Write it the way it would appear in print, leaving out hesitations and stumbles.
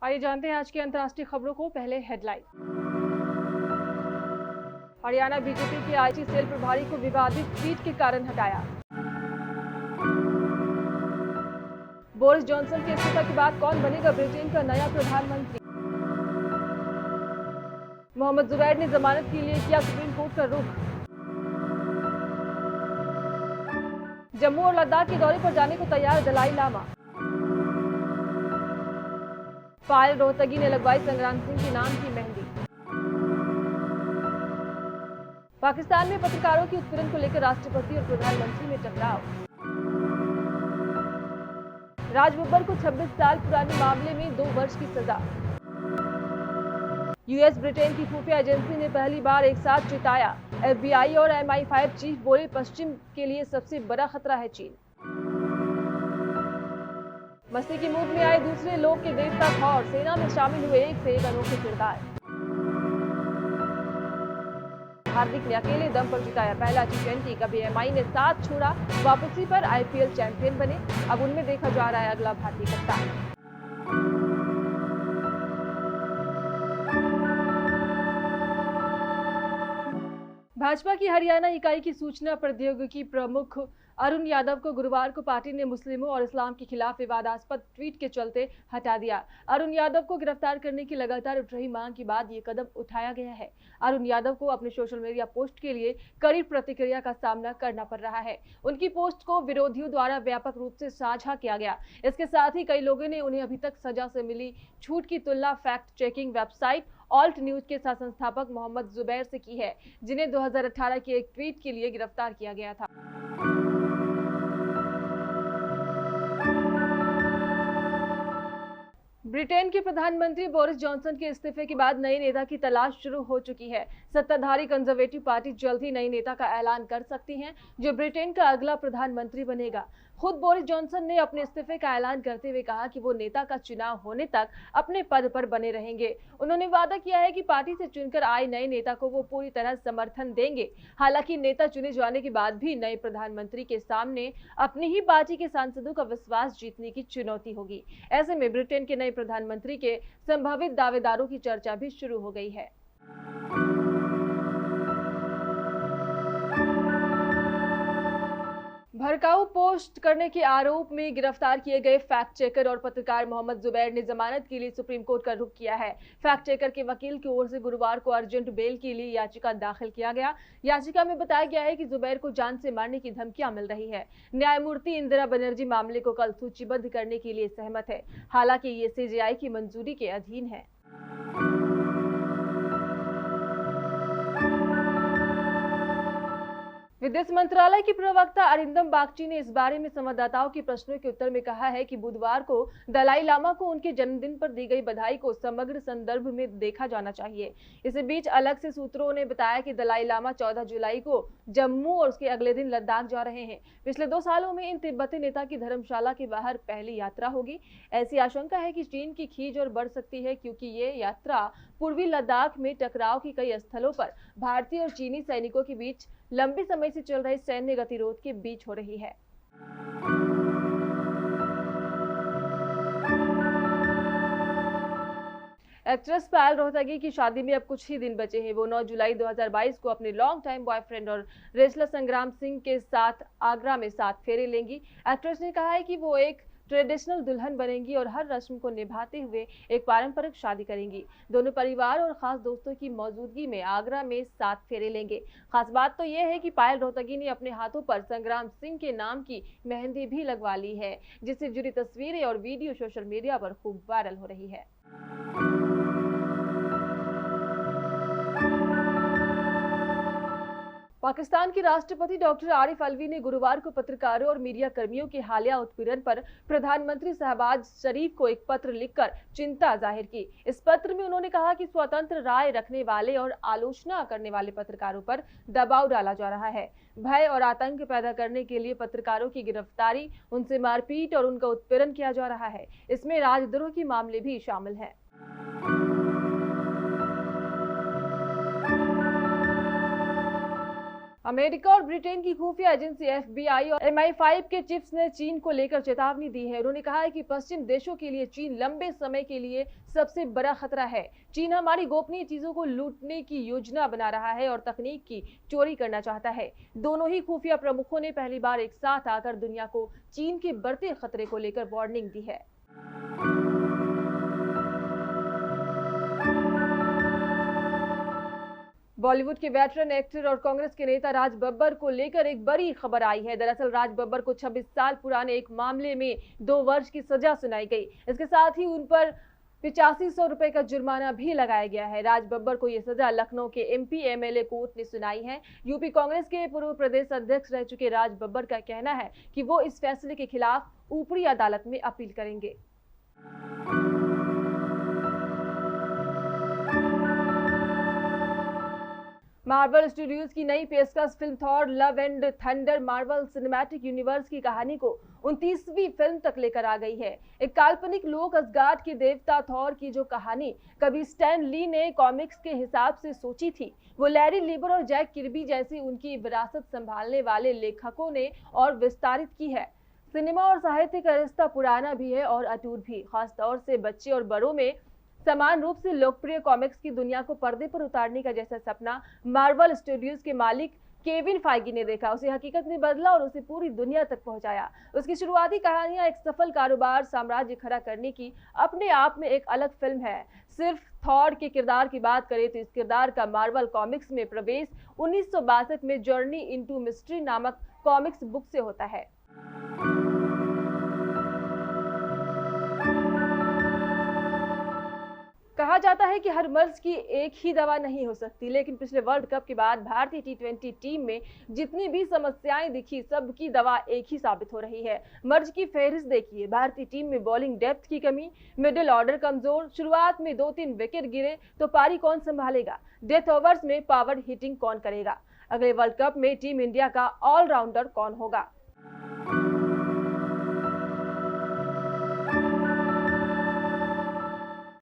आइए जानते हैं आज की अंतर्राष्ट्रीय खबरों को। पहले हेडलाइन। हरियाणा बीजेपी के आईटी सेल प्रभारी को विवादित ट्वीट के कारण हटाया। बोरिस जॉनसन के इस्तीफा के बाद कौन बनेगा ब्रिटेन का नया प्रधानमंत्री। मोहम्मद जुबैर ने जमानत के लिए किया सुप्रीम कोर्ट का रुख। जम्मू और लद्दाख के दौरे पर जाने को तैयार दलाई लामा। पायल रोहतगी ने लगवाई संग्राम सिंह के नाम की मेहंदी। पाकिस्तान में पत्रकारों की उत्पीड़न को लेकर राष्ट्रपति और प्रधानमंत्री में टकराव। राज बब्बर को 26 साल पुराने मामले में 2 वर्ष की सजा। यूएस ब्रिटेन की खुफिया एजेंसी ने पहली बार एक साथ चिताया। एफबीआई और MI5 चीफ बोले पश्चिम के लिए सबसे बड़ा खतरा है चीन। मस्ती की मूड में आए दूसरे लोग के देवता थॉर, सेना में शामिल हुए एक से एक अनोखे किरदार। हार्दिक ने अकेले दम पर जिताया पहला T20। कभी MI ने साथ छोड़ा, वापसी पर IPL चैंपियन बने। अब उनमें देखा जा रहा है अगला भारतीय कप्तान। भाजपा की हरियाणा इकाई की सूचना प्रौद्योगिकी प्रमुख अरुण यादव को गुरुवार को पार्टी ने मुस्लिमों और इस्लाम के खिलाफ विवादास्पद ट्वीट के चलते हटा दिया। अरुण यादव को गिरफ्तार करने की लगातार उठ रही मांग के बाद ये कदम उठाया गया है। अरुण यादव को अपने सोशल मीडिया पोस्ट के लिए कड़ी प्रतिक्रिया का सामना करना पड़ रहा है। उनकी पोस्ट को विरोधियों द्वारा व्यापक रूप से साझा किया गया। इसके साथ ही कई लोगों ने उन्हें अभी तक सजा से मिली छूट की तुलना fact checking website alt news के सह संस्थापक मोहम्मद जुबैर से की है, जिन्हें 2018 के एक ट्वीट के लिए गिरफ्तार किया गया था। ब्रिटेन के प्रधानमंत्री बोरिस जॉनसन के इस्तीफे के बाद नए नेता की तलाश शुरू हो चुकी है। सत्ताधारी कंजर्वेटिव पार्टी जल्द ही नए नेता का ऐलान कर सकती है, जो ब्रिटेन का अगला प्रधानमंत्री बनेगा। खुद बोरिस जॉनसन ने अपने इस्तीफे का ऐलान करते हुए कहा कि वो नेता का चुनाव होने तक अपने पद पर बने रहेंगे। उन्होंने वादा किया है कि पार्टी से चुनकर आए नए नेता को वो पूरी तरह समर्थन देंगे। हालांकि नेता चुने जाने के बाद भी नए प्रधानमंत्री के सामने अपनी ही पार्टी के सांसदों का विश्वास जीतने की चुनौती होगी। ऐसे में ब्रिटेन के नए प्रधानमंत्री के संभावित दावेदारों की चर्चा भी शुरू हो गई है। भड़काऊ पोस्ट करने के आरोप में गिरफ्तार किए गए फैक्ट चेकर और पत्रकार मोहम्मद जुबैर ने जमानत के लिए सुप्रीम कोर्ट का रुख किया है। फैक्ट चेकर के वकील की ओर से गुरुवार को अर्जेंट बेल के लिए याचिका दाखिल किया गया। याचिका में बताया गया है कि जुबैर को जान से मारने की धमकियां मिल रही है। न्यायमूर्ति इंदिरा बनर्जी मामले को कल सूचीबद्ध करने के लिए सहमत है। हालांकि ये CJI की मंजूरी के अधीन है। विदेश मंत्रालय की प्रवक्ता अरिंदम बागची ने इस बारे में संवाददाताओं के प्रश्नों के उत्तर में कहा है कि बुधवार को दलाई लामा को उनके जन्मदिन पर दी गई बधाई को समग्र संदर्भ में देखा जाना चाहिए। इसी बीच अलग से सूत्रों ने बताया कि दलाई लामा 14 जुलाई को जम्मू और उसके अगले दिन लद्दाख जा रहे हैं। पिछले 2 सालों में इन तिब्बती नेता की धर्मशाला के बाहर पहली यात्रा होगी। ऐसी आशंका है कि चीन की खींच और बढ़ सकती है, क्योंकि ये यात्रा पूर्वी लद्दाख में टकराव की कई स्थलों पर भारतीय और चीनी सैनिकों के बीच लंबे समय से चल रहे सैन्य गतिरोध के बीच हो रही है। एक्ट्रेस पायल रोहतगी की शादी में अब कुछ ही दिन बचे हैं। वो 9 जुलाई 2022 को अपने लॉन्ग टाइम बॉयफ्रेंड और रेसलर संग्राम सिंह के साथ आगरा में 7 फेरे लेंगी। एक्ट्रेस ने कहा है कि वो एक ट्रेडिशनल दुल्हन बनेंगी और हर रस्म को निभाते हुए एक पारंपरिक शादी करेंगी। दोनों परिवार और खास दोस्तों की मौजूदगी में आगरा में 7 फेरे लेंगे। खास बात तो यह है कि पायल रोहतगी ने अपने हाथों पर संग्राम सिंह के नाम की मेहंदी भी लगवा ली है, जिससे जुड़ी तस्वीरें और वीडियो सोशल मीडिया पर खूब वायरल हो रही है। पाकिस्तान के राष्ट्रपति डॉक्टर आरिफ अलवी ने गुरुवार को पत्रकारों और मीडिया कर्मियों के हालिया उत्पीड़न पर प्रधानमंत्री शहबाज शरीफ को एक पत्र लिखकर चिंता जाहिर की। इस पत्र में उन्होंने कहा कि स्वतंत्र राय रखने वाले और आलोचना करने वाले पत्रकारों पर दबाव डाला जा रहा है। भय और आतंक पैदा करने के लिए पत्रकारों की गिरफ्तारी, उनसे मारपीट और उनका उत्पीड़न किया जा रहा है। इसमें राजद्रोह के मामले भी शामिल हैं। अमेरिका और ब्रिटेन की खुफिया एजेंसी FBI और MI5 के चिफ्स ने चीन को लेकर चेतावनी दी है। उन्होंने कहा है कि पश्चिम देशों के लिए चीन लंबे समय के लिए सबसे बड़ा खतरा है। चीन हमारी गोपनीय चीजों को लूटने की योजना बना रहा है और तकनीक की चोरी करना चाहता है। दोनों ही खुफिया प्रमुखों ने पहली बार एक साथ आकर दुनिया को चीन के बढ़ते खतरे को लेकर वार्निंग दी है। बॉलीवुड के वेटरन एक्टर और कांग्रेस के नेता राज बब्बर को लेकर एक बड़ी खबर आई है। दरअसल राज बब्बर को 26 साल पुराने एक मामले में 2 वर्ष की सजा सुनाई गई। इसके साथ ही उन पर 8500 रुपए का जुर्माना भी लगाया गया है। राज बब्बर को यह सजा लखनऊ के MP MLA कोर्ट ने सुनाई है। यूपी कांग्रेस के पूर्व प्रदेश अध्यक्ष रह चुके राज बब्बर का कहना है कि वो इस फैसले के खिलाफ ऊपरी अदालत में अपील करेंगे। मार्वल स्टूडियोज की नई पेशकश film Thor love and thunder Marvel cinematic universe की कहानी को 29वीं फिल्म तक लेकर आ गई है। एक काल्पनिक लोक असगार्ड के देवता थॉर की जो कहानी कभी स्टैन ली ने कॉमिक्स के हिसाब से सोची थी, वो लैरी लीबर और जैक किर्बी जैसी उनकी विरासत संभालने वाले लेखकों ने और विस्तारित की है। सिनेमा और साहित्य का रिश्ता पुराना भी है और अटूट भी, खासतौर से बच्चे और बड़ों में समान रूप से लोकप्रिय कॉमिक्स की दुनिया को पर्दे पर उतारने का जैसा सपना मार्वल स्टूडियोज के मालिक केविन फाइगी ने देखा, उसे हकीकत में बदला और उसे पूरी दुनिया तक पहुंचाया। उसकी शुरुआती कहानियां एक सफल कारोबार साम्राज्य खड़ा करने की अपने आप में एक अलग फिल्म है। सिर्फ थॉर के किरदार की बात करें तो इस किरदार का मार्वल कॉमिक्स में प्रवेश 1962 में जर्नी इनटू मिस्ट्री नामक कॉमिक्स बुक से होता है। कहा जाता है कि हर मर्ज की एक ही दवा नहीं हो सकती, लेकिन पिछले वर्ल्ड कप के बाद भारतीय T20 टीम में जितनी भी समस्याएं दिखी, सबकी दवा एक ही साबित हो रही है। मर्ज की फहरिस्त देखिए। भारतीय टीम में बॉलिंग डेप्थ की कमी, मिडिल ऑर्डर कमजोर, शुरुआत में 2-3 विकेट गिरे तो पारी कौन संभालेगा, डेथ ओवर्स में पावर हिटिंग कौन करेगा, अगले वर्ल्ड कप में टीम इंडिया का ऑलराउंडर कौन होगा।